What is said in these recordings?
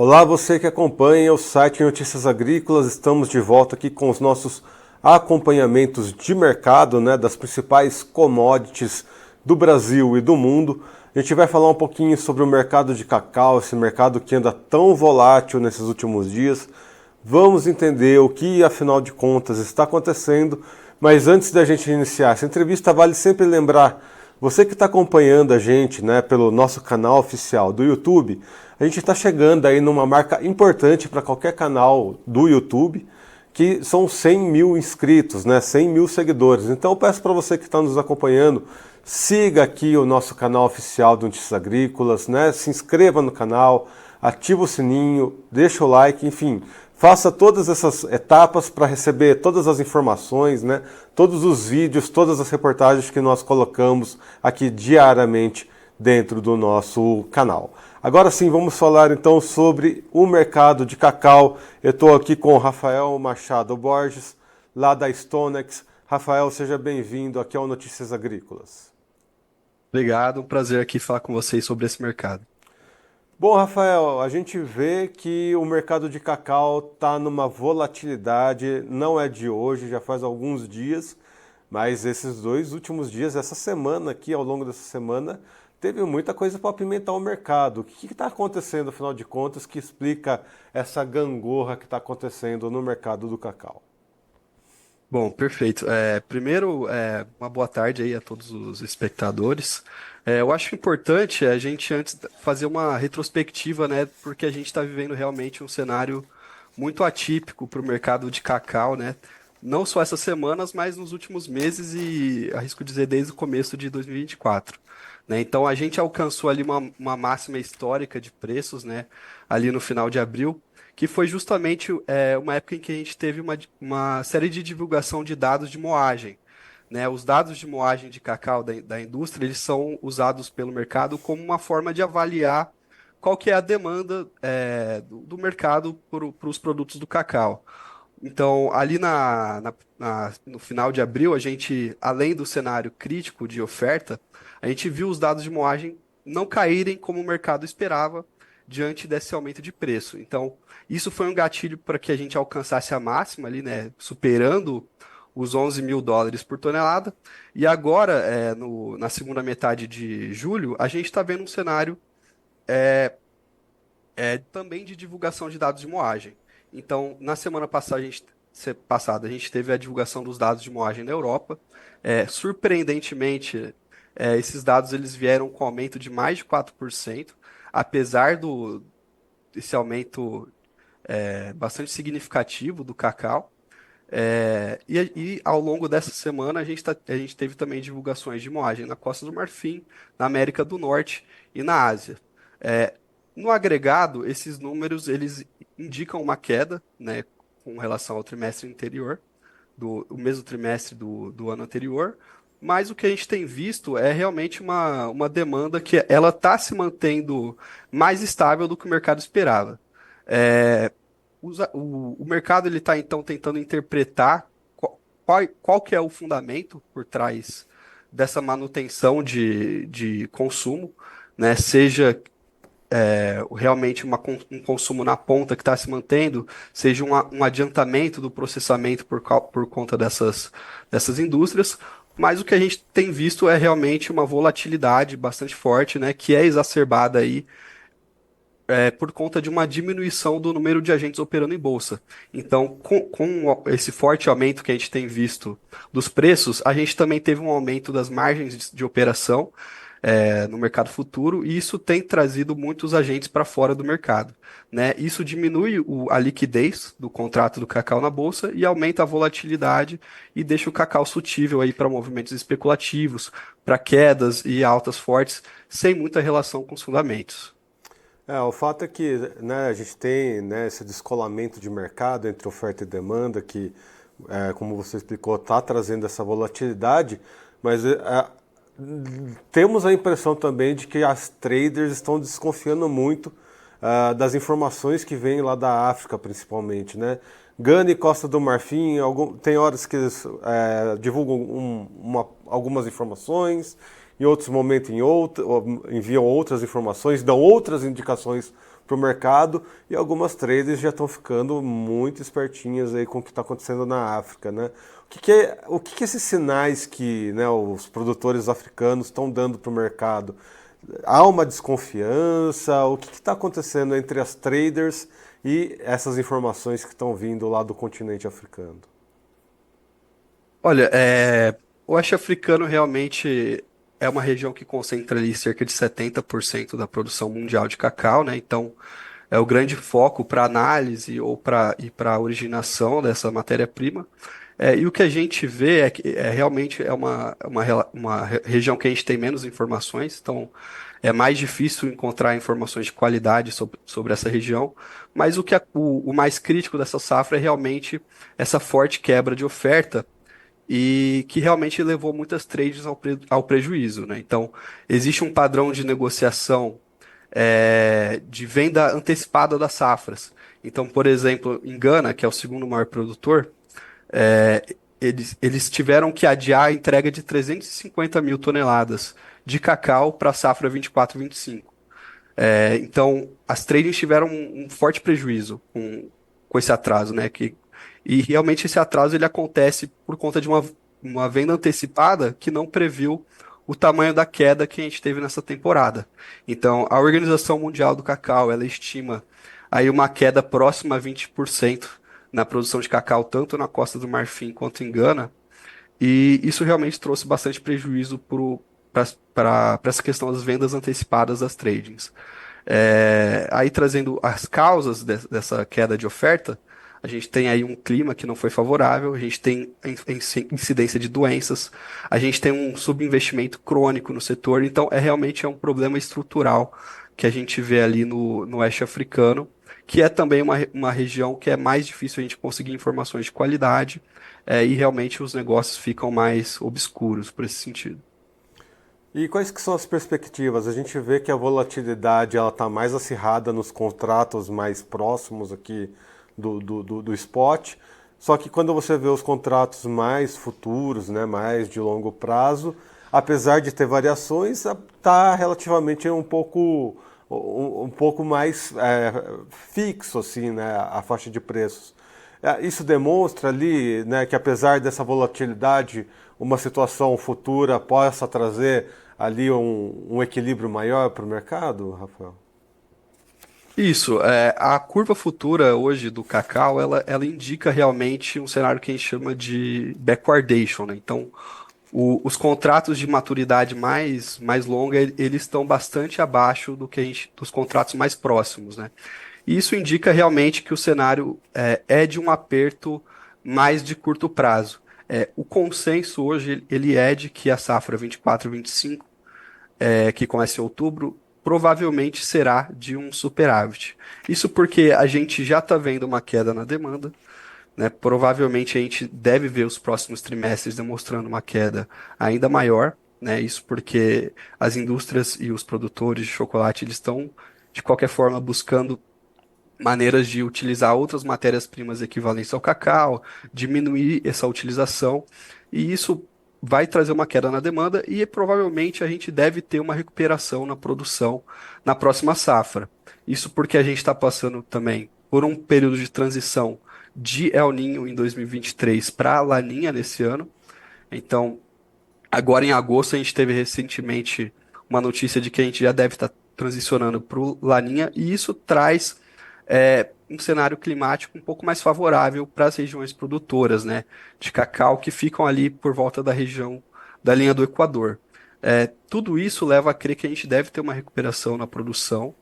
Olá, você que acompanha o site Notícias Agrícolas, estamos de volta aqui com os nossos acompanhamentos de mercado, das principais commodities do Brasil e do mundo. A gente vai falar um pouquinho sobre o mercado de cacau, esse mercado que anda tão volátil nesses últimos dias. Vamos entender o que, afinal de contas, está acontecendo. Mas antes da gente iniciar essa entrevista, vale sempre lembrar, você que está acompanhando a gente, pelo nosso canal oficial do YouTube, a gente está chegando aí numa marca importante para qualquer canal do YouTube, que são 100 mil inscritos, 100 mil seguidores. Então eu peço para você que está nos acompanhando, siga aqui o nosso canal oficial do Notícias Agrícolas, se inscreva no canal, ativa o sininho, deixa o like, enfim, faça todas essas etapas para receber todas as informações, todos os vídeos, todas as reportagens que nós colocamos aqui diariamente dentro do nosso canal. Agora sim, vamos falar então sobre o mercado de cacau. Eu estou aqui com o Rafael Machado Borges, lá da Stonex. Rafael, seja bem-vindo aqui ao Notícias Agrícolas. Obrigado, um prazer aqui falar com vocês sobre esse mercado. Bom, Rafael, a gente vê que o mercado de cacau está numa volatilidade, não é de hoje, já faz alguns dias, mas esses 2 últimos dias, essa semana aqui, ao longo dessa semana, teve muita coisa para apimentar o mercado. O que está acontecendo, afinal de contas, que explica essa gangorra que está acontecendo no mercado do cacau? Bom, perfeito. Primeiro, uma boa tarde aí a todos os espectadores. Eu acho importante a gente antes fazer uma retrospectiva, né? Porque a gente está vivendo realmente um cenário muito atípico para o mercado de cacau, né? Não só essas semanas, mas nos últimos meses e arrisco dizer desde o começo de 2024. Né? Então a gente alcançou ali uma máxima histórica de preços, né? Ali no final de abril, que foi justamente uma época em que a gente teve uma série de divulgação de dados de moagem. Né? Os dados de moagem de cacau da indústria, eles são usados pelo mercado como uma forma de avaliar qual que é a demanda do mercado para os produtos do cacau. Então, ali no final de abril, a gente, além do cenário crítico de oferta, a gente viu os dados de moagem não caírem como o mercado esperava diante desse aumento de preço. Então, isso foi um gatilho para que a gente alcançasse a máxima ali, né, superando os 11 mil dólares por tonelada. E agora, na segunda metade de julho, a gente está vendo um cenário também de divulgação de dados de moagem. Então, na semana passada, a gente teve a divulgação dos dados de moagem na Europa. Surpreendentemente, esses dados eles vieram com aumento de mais de 4%, apesar desse aumento bastante significativo do cacau. E ao longo dessa semana, a gente teve também divulgações de moagem na Costa do Marfim, na América do Norte e na Ásia. É, no agregado, esses números eles indicam uma queda, né, com relação ao trimestre anterior, o mesmo trimestre do ano anterior, mas o que a gente tem visto é realmente uma demanda que ela está se mantendo mais estável do que o mercado esperava. É, o mercado ele está então tentando interpretar qual que é o fundamento por trás dessa manutenção de consumo, né? Seja realmente um consumo na ponta que está se mantendo, seja um adiantamento do processamento por conta dessas indústrias, mas o que a gente tem visto é realmente uma volatilidade bastante forte, né, que é exacerbada aí por conta de uma diminuição do número de agentes operando em bolsa. Então, com esse forte aumento que a gente tem visto dos preços, a gente também teve um aumento das margens de operação no mercado futuro, e isso tem trazido muitos agentes para fora do mercado. Né? Isso diminui a liquidez do contrato do cacau na bolsa e aumenta a volatilidade e deixa o cacau sutível aí para movimentos especulativos, para quedas e altas fortes, sem muita relação com os fundamentos. O fato é que a gente tem esse descolamento de mercado entre oferta e demanda que, como você explicou, está trazendo essa volatilidade, mas temos a impressão também de que as traders estão desconfiando muito das informações que vêm lá da África, principalmente, Gana e Costa do Marfim, tem horas que eles divulgam algumas informações, em outros momentos enviam outras informações, dão outras indicações para o mercado e algumas traders já estão ficando muito espertinhas aí com o que está acontecendo na África, né? O que que esses sinais que, né, os produtores africanos estão dando para o mercado? Há uma desconfiança? O que está acontecendo entre as traders e essas informações que estão vindo lá do continente africano? Olha, o oeste africano realmente é uma região que concentra ali cerca de 70% da produção mundial de cacau, né? Então, é o grande foco para análise ou para originação dessa matéria-prima. E o que a gente vê é que realmente uma região que a gente tem menos informações, então é mais difícil encontrar informações de qualidade sobre essa região, mas o mais crítico dessa safra é realmente essa forte quebra de oferta e que realmente levou muitas trades ao prejuízo, né? Então, existe um padrão de negociação de venda antecipada das safras. Então, por exemplo, em Gana, que é o segundo maior produtor, eles tiveram que adiar a entrega de 350 mil toneladas de cacau para a safra 24-25. Então, as tradings tiveram um forte prejuízo com esse atraso, né? E realmente esse atraso ele acontece por conta de uma venda antecipada que não previu o tamanho da queda que a gente teve nessa temporada. Então, a Organização Mundial do Cacau, ela estima aí uma queda próxima a 20% na produção de cacau, tanto na Costa do Marfim quanto em Gana, e isso realmente trouxe bastante prejuízo para essa questão das vendas antecipadas das tradings. Aí trazendo as causas dessa queda de oferta, a gente tem aí um clima que não foi favorável, a gente tem incidência de doenças, a gente tem um subinvestimento crônico no setor, então realmente é um problema estrutural que a gente vê ali no oeste africano, que é também uma região que é mais difícil a gente conseguir informações de qualidade, e realmente os negócios ficam mais obscuros por esse sentido. E quais que são as perspectivas? A gente vê que a volatilidade ela está mais acirrada nos contratos mais próximos aqui do spot. Só que quando você vê os contratos mais futuros, né, mais de longo prazo, apesar de ter variações, está relativamente um pouco mais fixo assim, né, a faixa de preços. Isso demonstra ali, né, que apesar dessa volatilidade, uma situação futura possa trazer ali um equilíbrio maior para o mercado, Rafael? Isso, a curva futura hoje do cacau, ela indica realmente um cenário que a gente chama de backwardation, né? Então, os contratos de maturidade mais longa, eles estão bastante abaixo dos contratos mais próximos, né? E isso indica realmente que o cenário é de um aperto mais de curto prazo. O consenso hoje, ele é de que a safra 24-25 que começa em outubro, provavelmente será de um superávit. Isso porque a gente já está vendo uma queda na demanda, né? Provavelmente a gente deve ver os próximos trimestres demonstrando uma queda ainda maior, né? Isso porque as indústrias e os produtores de chocolate eles estão, de qualquer forma, buscando maneiras de utilizar outras matérias-primas equivalentes ao cacau, diminuir essa utilização, e isso vai trazer uma queda na demanda e provavelmente a gente deve ter uma recuperação na produção na próxima safra. Isso porque a gente está passando também por um período de transição de El Niño em 2023 para Laninha nesse ano. Então, agora em agosto a gente teve recentemente uma notícia de que a gente já deve estar transicionando para o Laninha e isso traz um cenário climático um pouco mais favorável para as regiões produtoras, né, de cacau que ficam ali por volta da região da linha do Equador. Tudo isso leva a crer que a gente deve ter uma recuperação na produção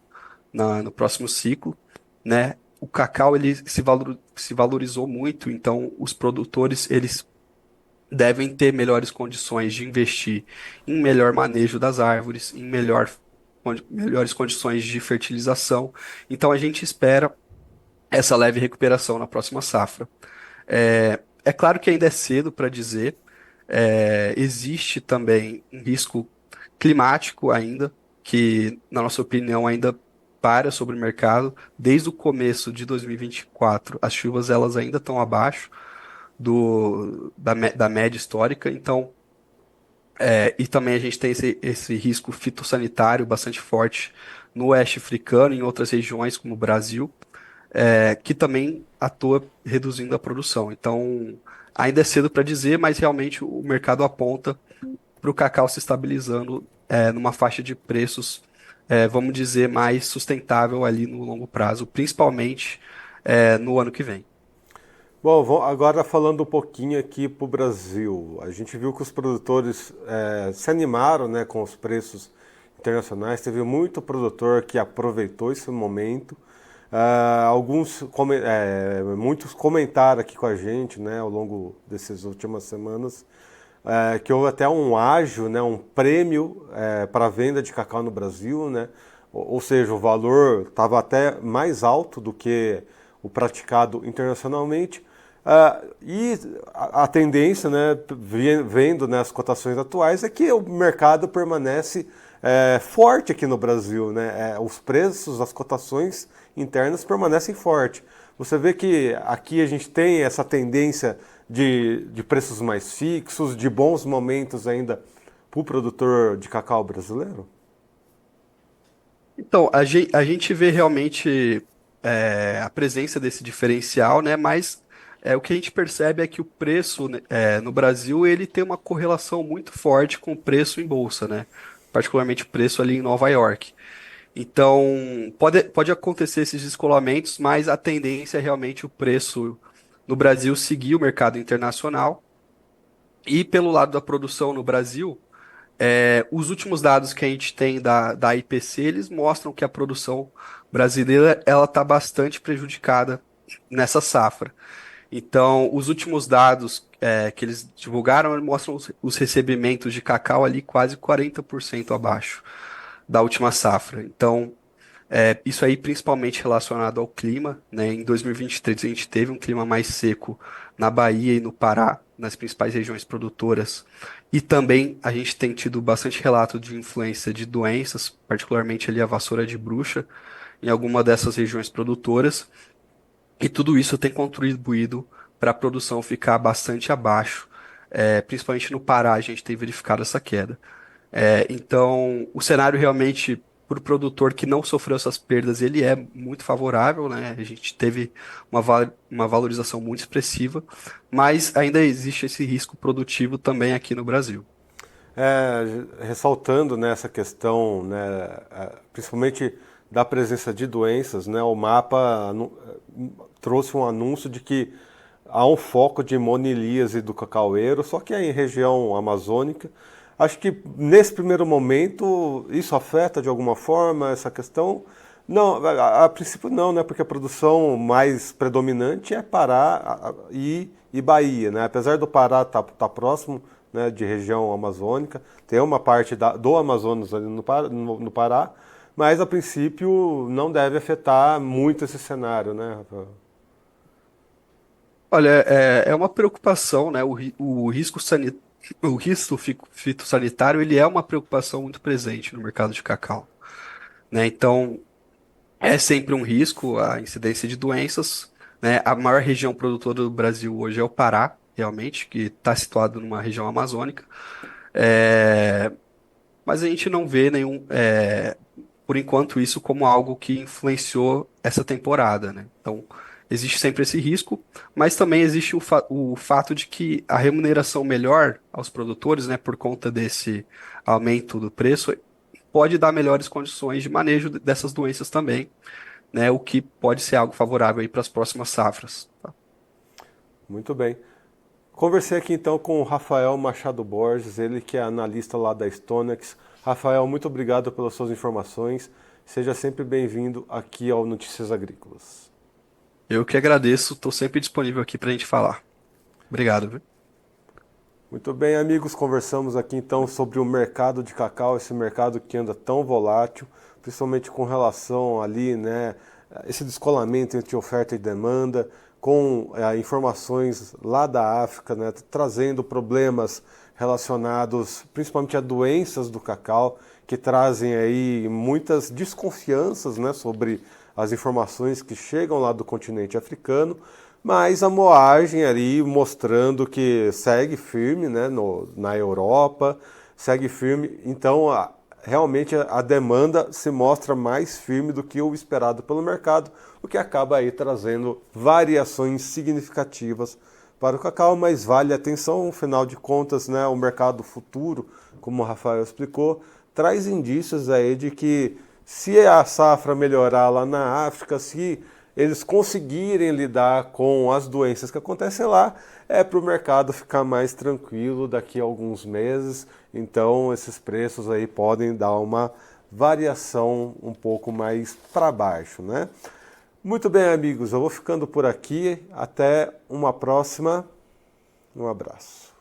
no próximo ciclo, né? O cacau ele se valorizou muito, então os produtores eles devem ter melhores condições de investir em melhor manejo das árvores, em melhores condições de fertilização. Então a gente espera essa leve recuperação na próxima safra. É claro que ainda é cedo para dizer, existe também um risco climático ainda, que, na nossa opinião, ainda para sobre o mercado. Desde o começo de 2024, as chuvas elas ainda estão abaixo da média histórica, então, e também a gente tem esse risco fitossanitário bastante forte no oeste africano, em outras regiões como o Brasil, que também atua reduzindo a produção. Então, ainda é cedo para dizer, mas realmente o mercado aponta para o cacau se estabilizando numa faixa de preços, vamos dizer, mais sustentável ali no longo prazo, principalmente no ano que vem. Bom, agora falando um pouquinho aqui para o Brasil, a gente viu que os produtores se animaram, né, com os preços internacionais, teve muito produtor que aproveitou esse momento. Muitos comentaram aqui com a gente, né, ao longo dessas últimas semanas, que houve até um ágio, né, um prêmio para a venda de cacau no Brasil, né, ou seja, o valor estava até mais alto do que o praticado internacionalmente. E a tendência, né, vendo, né, as cotações atuais, é que o mercado permanece forte aqui no Brasil, né? Os preços, as cotações internas permanecem fortes. Você vê que aqui a gente tem essa tendência de preços mais fixos, de bons momentos ainda para o produtor de cacau brasileiro? Então, a gente vê realmente a presença desse diferencial, né? Mas o que a gente percebe é que o preço, né, no Brasil ele tem uma correlação muito forte com o preço em bolsa, né? Particularmente o preço ali em Nova York. Então, pode acontecer esses descolamentos, mas a tendência é realmente o preço no Brasil seguir o mercado internacional. E pelo lado da produção no Brasil, os últimos dados que a gente tem da IPC, eles mostram que a produção brasileira ela está bastante prejudicada nessa safra. Então, os últimos dados que eles divulgaram mostram os recebimentos de cacau ali quase 40% abaixo da última safra. Então, isso aí principalmente relacionado ao clima, né? Em 2023 a gente teve um clima mais seco na Bahia e no Pará, nas principais regiões produtoras. E também a gente tem tido bastante relato de influência de doenças, particularmente ali a vassoura de bruxa, em alguma dessas regiões produtoras. E tudo isso tem contribuído para a produção ficar bastante abaixo. Principalmente no Pará a gente tem verificado essa queda. Então, o cenário realmente, para o produtor que não sofreu essas perdas, ele é muito favorável, né? A gente teve uma valorização muito expressiva, mas ainda existe esse risco produtivo também aqui no Brasil. Ressaltando, né, essa questão, né, principalmente da presença de doenças, né, o mapa trouxe um anúncio de que há um foco de monilíase do cacaueiro, só que é em região amazônica. Acho que nesse primeiro momento isso afeta de alguma forma essa questão. Não, a princípio não, né? Porque a produção mais predominante é Pará e Bahia, né? Apesar do Pará tá próximo, né, de região amazônica, tem uma parte do Amazonas ali no Pará, mas a princípio não deve afetar muito esse cenário, né, Rafael? Olha, é uma preocupação, né? O risco fitossanitário, ele é uma preocupação muito presente no mercado de cacau, né? Então, é sempre um risco a incidência de doenças, né? A maior região produtora do Brasil hoje é o Pará, realmente, que está situado numa região amazônica. É, mas a gente não vê por enquanto, isso como algo que influenciou essa temporada, né? Então, existe sempre esse risco, mas também existe o fato de que a remuneração melhor aos produtores, né, por conta desse aumento do preço, pode dar melhores condições de manejo dessas doenças também, né? O que pode ser algo favorável aí para as próximas safras. Tá? Muito bem. Conversei aqui então com o Rafael Machado Borges, ele que é analista lá da Stonex. Rafael, muito obrigado pelas suas informações. Seja sempre bem-vindo aqui ao Notícias Agrícolas. Eu que agradeço, estou sempre disponível aqui para a gente falar. Obrigado, viu? Muito bem, amigos, conversamos aqui então sobre o mercado de cacau, esse mercado que anda tão volátil, principalmente com relação ali, né, esse descolamento entre oferta e demanda, com informações lá da África, né, trazendo problemas relacionados principalmente a doenças do cacau, que trazem aí muitas desconfianças, né, sobre as informações que chegam lá do continente africano, mas a moagem ali mostrando que segue firme, né, na Europa, segue firme. Então realmente a demanda se mostra mais firme do que o esperado pelo mercado, o que acaba aí trazendo variações significativas para o cacau, mas vale atenção, afinal de contas, né, o mercado futuro, como o Rafael explicou, traz indícios aí de que se a safra melhorar lá na África, se eles conseguirem lidar com as doenças que acontecem lá, é para o mercado ficar mais tranquilo daqui a alguns meses. Então esses preços aí podem dar uma variação um pouco mais para baixo, né? Muito bem, amigos, eu vou ficando por aqui. Até uma próxima. Um abraço.